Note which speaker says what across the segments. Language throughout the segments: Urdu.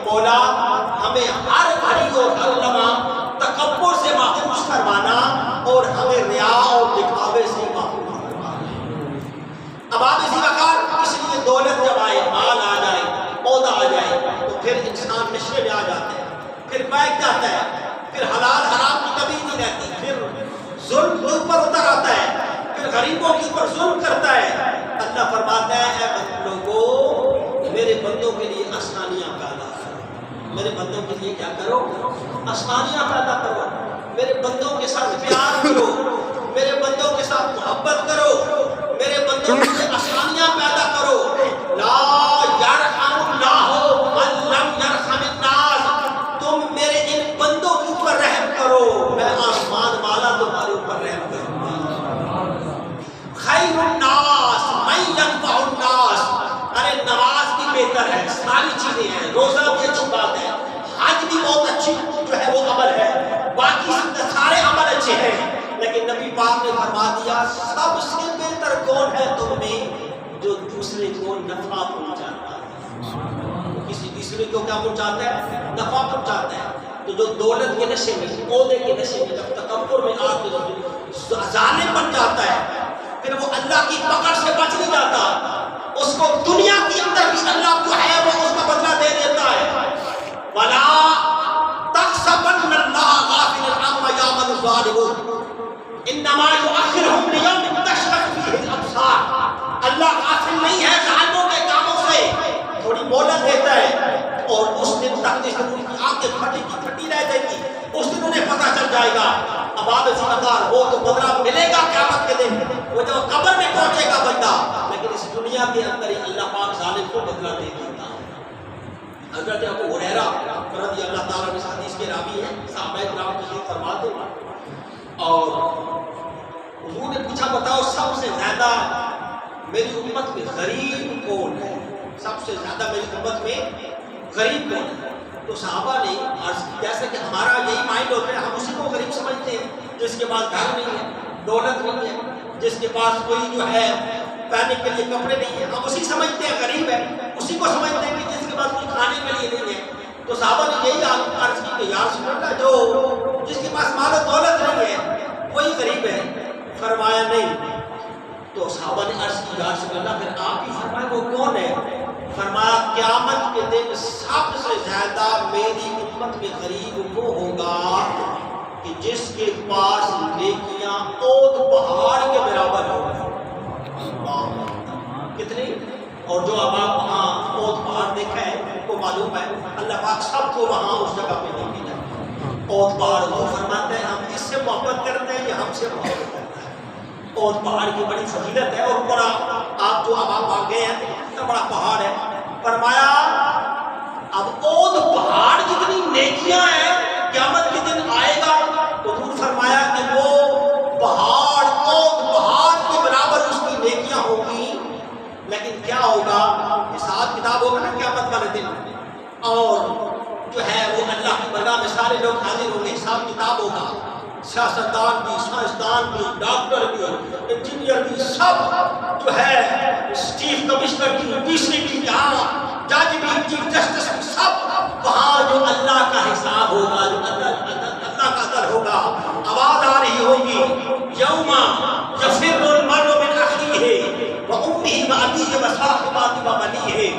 Speaker 1: مولا ہمیں ہر گھڑی اور ہر لمحہ تکبر سے محفوظ فرمانا اور ہمیں ریا اور دکھاوے سے محفوظ فرمانا۔ اب آپ اسی وقار اس لیے دولت جب آئے، مال آ جائے، عہدہ آ جائے تو پھر انسان نشے میں آ جاتا ہے، پھر بہک جاتا ہے، پھر حلال حرام کی کمی نہیں رہتی، پھر ظلم لوگ پر اتر آتا ہے، پھر غریبوں کے اوپر ظلم کرتا ہے۔ اللہ فرماتا ہے اے لوگوں میرے بندوں کے لیے آسانیاں پیدا کرو، میرے بندوں کے لیے کیا کرو؟ آسانیاں پیدا کرو، میرے بندوں کے ساتھ پیار کرو، میرے بندوں کے ساتھ محبت کرو، میرے بندوں کے لیے آسانیاں پیدا کرو۔ لا یرحم اللہ من لم یرحم الناس، تم میرے ان بندوں کے اوپر رحم کرو، میں آسمان والا تمہارے اوپر رحم کروں گا۔ خیر الناس من ینفع الناس، ارے نماز بھی بہتر ہے، ساری چیزیں ہیں، روزہ بھی اچھی بات ہے، حج بھی بہت اچھی جو ہے وہ عمل ہے، باقی سارے عمل اچھے ہیں، لیکن نبی پاک نے فرما دیا سب سے بہتر کون ہے تم میں؟ جو دوسرے کو نفع پہنچاتا ہے، کسی دوسرے کو کیا پہنچاتا ہے؟ نفع پہنچاتا ہے۔ تو جو دولت کے نشے میں، عہدے کے نشے میں، جب تکبر میں آ کے ظالم بن جاتا ہے، پھر وہ اللہ کی پکڑ سے بچ نہیں جاتا، اس کو دنیا کے اندر بھی اللہ جو ہے وہ اس کا بدلہ دے دیتا ہے۔ وَلَا تَحْسَبَنَّ اللَّهَ غَافِلًا عَمَّا يَعْمَلُ الظَّالِمُونَ إِنَّمَا يُؤَخِّرُهُمْ لِيَوْمٍ تَشْخَصُ فِيهِ الْأَبْصَارُ، اللہ غافل نہیں ہے ظالموں کے کاموں سے، تھوڑی مہلت دیتا ہے اور اس دن تک جس دن ان کی آنکھیں پھٹی کی پھٹی رہ جائے گی، اس دن انہیں پتہ چل جائے گا۔ اب آپ سمجھدار، وہ تو بدلہ ملے گا قیامت کے دن، وہ جب قبر میں پہنچے گا بندہ، لیکن اس دنیا کے اندر ہی اللہ پاک ظالم کو بدلہ دے دیتا ہے۔ حضرت ابو ہریرہ رضی اللہ تعالیٰ عنہ اس حدیث کے راوی ہیں، صحابہ کرام تشریف فرما دو، اور حضور نے پوچھا بتاؤ سب سے زیادہ میری امت میں غریب کون ہے؟ سب سے زیادہ میری امت میں غریب کون ہے؟ تو صحابہ نے عرض کی جیسا کہ ہمارا یہی مائنڈ ہوتا ہے، ہم اسی کو غریب سمجھتے ہیں جس کے پاس گھر نہیں ہے، دولت نہیں ہے، جس کے پاس کوئی جو ہے پہننے کے لیے کپڑے نہیں ہیں، ہم اسی سمجھتے ہیں غریب ہے، اسی کو سمجھتے ہیں کہ جس کے پاس کچھ کھانے کے لیے نہیں ہے۔ تو صحابہ نے یہی عرض کی کہ یا رسول اللہ جو جس کے پاس مال و دولت نہیں ہے وہی غریب ہے؟ فرمایا نہیں۔ تو صحابہ نے عرض کی یا رسول اللہ پھر آپ ہی فرمائیں وہ کون ہے؟ فرمایا قیامت کے دن سب سے زیادہ میری امت میں غریب وہ ہوگا کہ جس کے پاس نیکیاں اونٹ پہاڑ کے برابر ہوگا۔ کتنی؟ اور جو اب آپ وہاں اونٹ پہاڑ دیکھا ہے کو معلوم ہے اللہ پاک سب کو وہاں اس جگہ پہ نہیں ملا۔ اونٹ پہاڑ وہ فرماتا ہے ہم اس سے محبت کرتے ہیں یا ہم سے محبت کرتے ہیں؟ اونٹ پہاڑ کی بڑی فضیلت ہے، اور بڑا آپ جو اب آپ گئے ہیں اتنا بڑا پہاڑ ہے۔ فرمایا اب اونٹ پہاڑ جتنی نیکیاں ہیں قیامت کے دن آئے گا تو حضور فرمایا کہ وہ پہاڑ اونٹ پہاڑ کے برابر اس کی نیکیاں ہوگی، لیکن کیا ہوگا؟ حساب کتاب ہوگا نا قیامت والے دن، اور جو ہے وہ اللہ کی بارگاہ میں سارے لوگ حاضر ہوں گے، حساب کتاب ہوگا، سیاستدان بھی، سائنسدان بھی، ڈاکٹر بھی، انجینئر بھی، سب جو ہے چیف کمشنر بھی، ڈی سی بھی، یہاں جج بھی، چیف جسٹس بھی، سب وہاں جو اللہ کا حساب ہوگا، جو اللہ کا در ہوگا، آواز آ رہی ہوگی یوم یفر المرء من اخیہ وامہ وابیہ وصاحباتہ وبنیہ،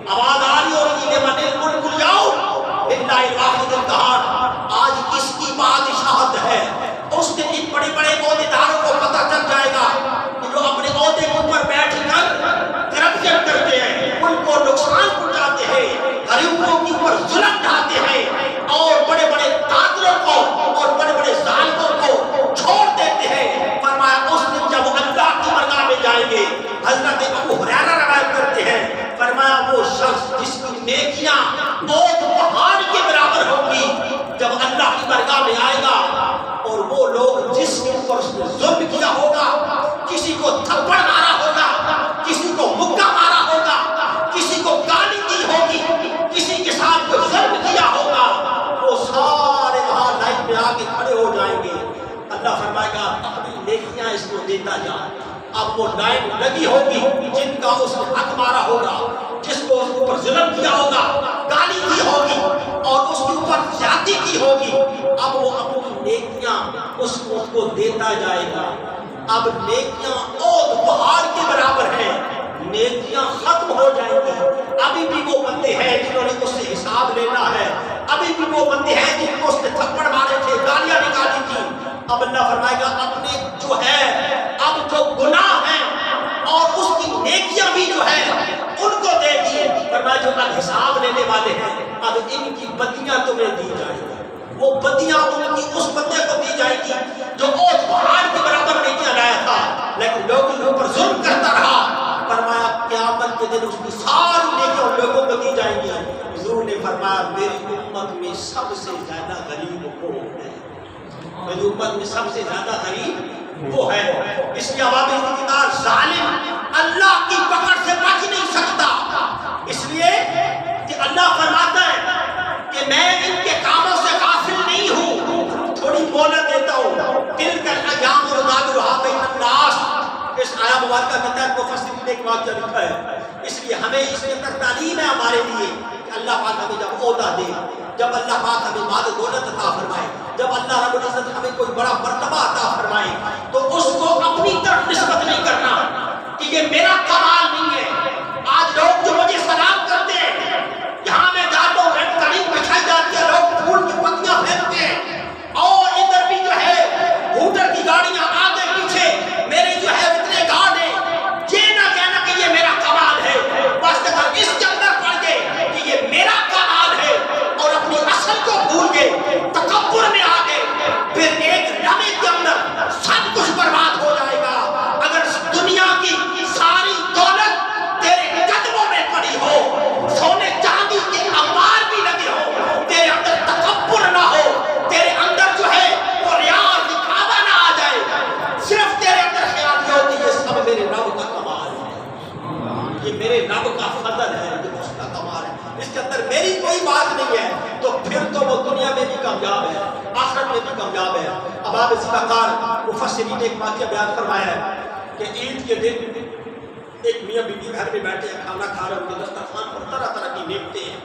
Speaker 1: آواز آ رہی ہوگی لمن الملک اليوم للہ الواحد القہار، آج کس کی بادشاہت ہے؟ اس دن ان بڑے بڑے عہدیداروں کو پتہ چل جائے گا کہ جو اپنے عہدے کے اوپر بیٹھ کر کرپشن کرتے ہیں، ان کو نقصان پہنچاتے ہیں، غریبوں کے اوپر ظلم ڈھاتے ہیں، اور بڑے بڑے قاتلوں کو اور بڑے بڑے ظالموں کو چھوڑ دیتے ہیں۔ فرمایا اس دن جب وہ اللہ کی بارگاہ میں جائیں گے، حضرت ابو ہریرہ روایت کرتے ہیں، فرمایا وہ شخص جس کی نیکیاں اونٹ پہاڑ کے برابر ہوگی جب اللہ کی بارگاہ میں آئے گا، اور وہ لوگ جس کے اوپر اس نے ظلم کیا ہوگا، کسی کو تھپڑ مارا ہوگا، کسی کو مکہ مارا ہوگا، کسی کو گالی دی ہوگی، کسی کے ساتھ کوئی ظلم کیا ہوگا، وہ سارے وہاں لائن میں آ کے کھڑے ہو جائیں گے۔ اللہ فرمائے گا اپنی نیکیاں اس کو دیتا جا۔ اب وہ لائن لگی ہوگی جن کا اس نے حق مارا ہوگا، جس کو اس کے اوپر ظلم کیا ہوگا، گالی دی ہوگی اور اس کے اوپر زیادتی کی ہوگی، اب وہ اپنی نیکیاں اس کو دیتا جائے گا۔ اب نیکیاں اور پہاڑ کے برابر ہیں، نیکیاں ختم ہو جائیں گی۔ ابھی بھی وہ بندے ہیں جنہوں نے اس سے حساب لینا ہے، ابھی بھی وہ بندے ہیں جن کو اس نے تھپڑ مارے تھے، گالیاں نکالی تھی۔ اب اللہ فرمائے گا اپنے جو ہے اب جو گناہ ہیں اور اس کی نیکیاں بھی جو ہے ان کو دے دیے، فرمایا جو حساب لینے والے ہیں اب ان کی بدیاں تمہیں دی جائیں گی۔ وہ بدیاں ان کی اس بندے کو دی جائے گی جو اوج پہاڑ کے برابر نیکیاں لایا تھا لیکن لوگوں کے اوپر ظلم کرتا رہا۔ فرمایا قیامت کے دن اس کی ساری نیکیاں لوگوں کو دی جائیں گی۔ حضور نے فرمایا میری امت میں سب سے زیادہ غریب وہ ہے، میری امت میں سب سے زیادہ غریب وہ ہے۔ اس لیے عوام اقتدار ظالم اللہ کی پکڑ سے بچ نہیں سکتا، اس لیے کہ اللہ فرماتا ہے کہ میں ان کے کاموں سے غافل نہیں ہوں، تھوڑی مہلت دیتا ہوں۔ تلک الایام نداولها بین الناس، اس آیہ مبارکہ کے تحت مفسرین نے ایک واقعہ لکھا ہے۔ اس لیے ہمیں اس کے اندر تعلیم ہے ہمارے لیے کہ اللہ پاک ہمیں جب عہدہ دے، جب اللہ پاک ہمیں مال و دولت عطا فرمائے، جب اللہ رب العزت ہمیں کوئی بڑا مرتبہ عطا فرمائے تو اس کو اپنی طرف نسبت نہیں کرنا کہ یہ میرا کمال نہیں ہے۔ آج لوگ جو مجھے سلام کرتے ہیں، یہاں میں جاتا ہوں ریڈ قالین بچھائی جاتی ہے، لوگ پھول کی پتیاں پھینکتے ہیں اور ادھر بھی جو ہے ہوٹر کی گاڑیاں آگے پیچھے میرے جو ہے اتنے گارڈ ہیں، یہ نہ کہنا کہ یہ میرا کمال ہے۔ بس اگر اس کے اندر پڑ گئے کہ یہ میرا کمال ہے اور اپنی اصل کو بھول گئے، تکبر میں آ گئے، پھر ایک لمحے کے اندر سب کچھ برباد ہو جائے گا۔ اگر دنیا کی ساری دولت تیرے قدموں میں پڑی ہو، سونے چاندی کے انبار بھی لگے ہو، تیرے اندر تکبر نہ ہو، تیرے اندر جو ہے وہ ریا اور دکھاوا نہ آ جائے، صرف تیرے اندر خیال یہ ہو کہ یہ سب میرے رب کا کمال ہے، یہ میرے رب کا فضل ہے، یہ اس کا کمال ہے، اس کے اندر میری کوئی بات نہیں ہے، تو پھر تو وہ دنیا میں بھی کامیاب ہے، آخرت میں بھی کامیاب ہے۔ اب آپ اسی وقار مفسرین نے ایک واقعہ بیان فرمایا ہے کہ عید کے دن ایک میاں بی بی گھر میں بیٹھے ہیں، کھانا کھا رہے ہیں، ان کے دسترخوان پر طرح طرح کی نعمتیں ہیں۔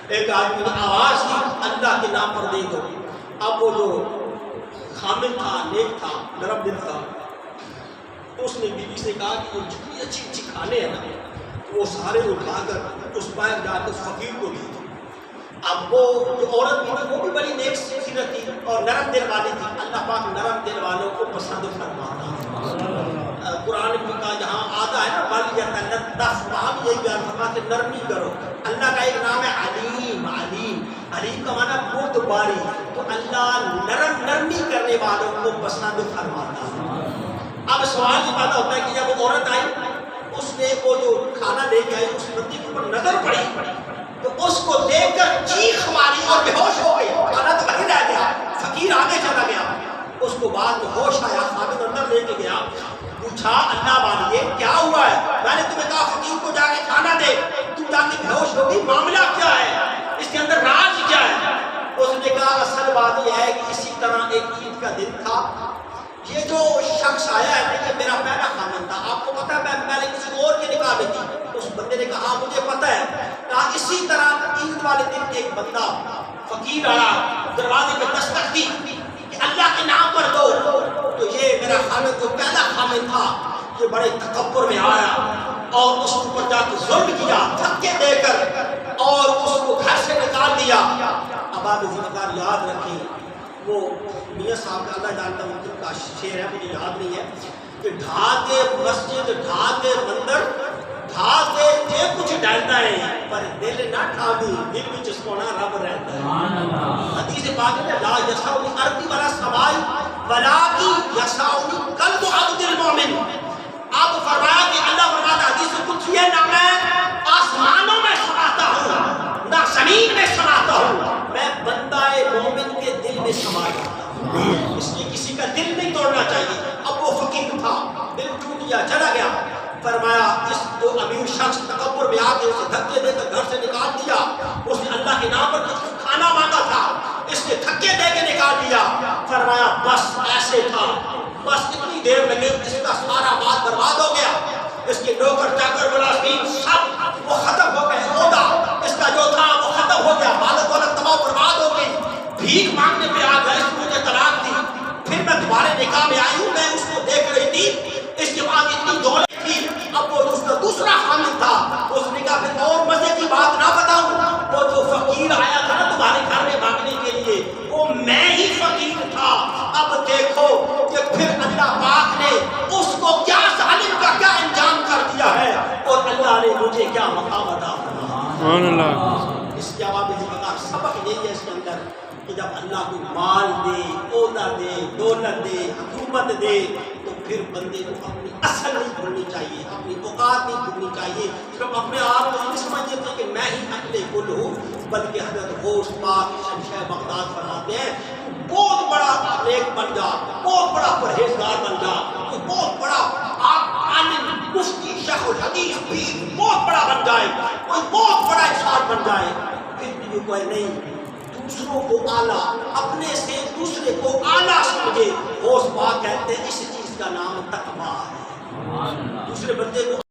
Speaker 1: ایک آدمی نے آواز دی اللہ کے نام پر دے دو۔ اب وہ جو خامن تھا، نیک تھا، نرم دل تھا، اس نے بیوی سے کہا کہ وہ جتنی اچھی اچھی کھانے ہیں نا وہ سارے اٹھا کر اس باہر جا کے فقیر کو دی۔ اب وہ جو عورت بھی تھی وہ بھی بڑی نیک سیرت تھی اور نرم دل والی تھی۔ اللہ پاک نرم دل والوں کو پسند فرماتا ہے۔ قرآن میں کہا جہاں آتا ہے نا بل یتلطف، وہاں بھی یہی بیان فرما کہ نرمی کرو۔ اللہ کا ایک نام ہے علیم، علیم، علیم کا معنی بردباری، تو اللہ نرمی کرنے والوں کو پسند فرماتا ہے۔ اب سوال یہ پیدا ہوتا ہے کہ جب وہ عورت آئی، اس نے وہ جو کھانا لے کے آئی، اس بندی کے اوپر نظر پڑی تو اس کو دیکھ کر چیخ ماری اور بے ہوش ہو گئی، کھانا تو وہیں رہ گیا، فقیر آگے چلا گیا۔ اس کو بعد میں ہوش آیا، خامد اندر لے کے گیا، پوچھا اللہ والیے کیا ہوا ہے؟ میں نے تمہیں کہا فقیر کو جا کے کھانا دے، تم جا کے بے ہوش ہو گئی، معاملہ کیا ہے، اس کے اندر راز کیا ہے؟ اس نے کہا اصل بات یہ ہے کہ اسی طرح ایک عید کا دن تھا، یہ جو شخص آیا ہے یہ میرا پہلا خامن تھا، آپ کو پتا ہے میں پہلے کسی اور کے نکاح میں تھی۔ اس بندے نے کہا مجھے پتا ہے، کہا اسی طرح عید والے دن ایک بندہ فقیر آیا، دروازے پہ دستک دی کہ اللہ کے نام پر دو، تو یہ میرا خامن جو پہلا خامن تھا یہ بڑے تکبر میں آیا اور اس کے اوپر جا کے ظلم کیا، دھکے دے کر اور اس کو گھر سے نکال دیا۔ اب آپ ذمہ یاد رکھیں، وہ میاں صاحب کا اللہ جانتا ہوں کا شعر ہے، مجھے یاد نہیں ہے کہ ڈھا دے مسجد، ڈھا دے مندر، ڈھا دے جے کچھ ڈالتا ہے پر دل نہ ڈھا دی، دل میں جس کو نہ رب رہتا ہے۔ حدیث پاک میں لا یسعونی ارضی ولا سمائی ولکن یسعنی قلب عبد المؤمن۔ آپ فرمایا کہ اللہ فرماتا حدیث قدسی ہے، نہ میں آسمانوں میں سماتا ہوں نہ زمین میں سماتا ہوں، میں بندہ مومن کے دل میں سما جاتا ہوں، اس لیے کسی کا دل نہیں توڑنا چاہیے۔ اب وہ فقیر تھا، دل ٹوٹ گیا، چلا گیا۔ فرمایا اس جو امیر شخص تکبر میں آ کے اسے دھکے دے کر گھر سے نکال دیا، اس نے اللہ کے نام پر کچھ کھانا مانگا تھا، اس نے دھکے دے کے نکال دیا۔ فرمایا بس ایسے تھا، بس اتنی دیر لگی، اس کا سارا مال برباد ہو گیا، اس کے نوکر چاکر ملازمین سب وہ ختم ہو گئے، گیا، مال و دولت تباہ و برباد ہو گئی، بھیک مانگنے پہ آ گئے، مجھے طلاق دی، پھر میں تمہارے نکاح میں آئی ہوں، میں اس کو دیکھ رہی تھی، اس کے بعد اتنی دولت تھی، اب وہ دوسرا حامل تھا، اس نے کہا پھر اور مزے کی بات نہ بتاؤں، وہ جو فقیر آیا تھا نا تمہارے گھر میں مانگنے کے لیے، وہ میں ہی فقیر تھا۔ اب دیکھو کہ پھر اللہ پاک نے اس کو کیا ظالم کا کیا انجام کر دیا ہے، اور اللہ نے مجھے کیا مقام عطا فرمایا۔ اس جواب کا سبق یہی ہے اس کے اندر کہ جب اللہ کو مال دے، عہدہ دے، دولت دے، حکومت دے، تو پھر بندے کو اپنی اصل نہیں بھولنی چاہیے، اپنی اوقات نہیں بھولنی چاہیے، صرف اپنے آپ کو نہیں سمجھتے تھے کہ میں ہی اہل کل ہوں، بلکہ حضرت غوث پاک شمشیر بغداد فرماتے ہیں بہت بڑا نیک بن جا، بہت بڑا پرہیزگار بن جا، بہت بڑا عالم مفتی شیخ الحدیث پیر بہت بڑا بن جائے، کوئی بہت بڑا انسان بن جائے، پھر بھی کوئی نہیں دوسروں کو اعلیٰ، اپنے سے دوسرے کو اعلیٰ سمجھے۔ غوث پاک کہتے ہیں اس چیز کا نام تقویٰ ہے، دوسرے بندے کو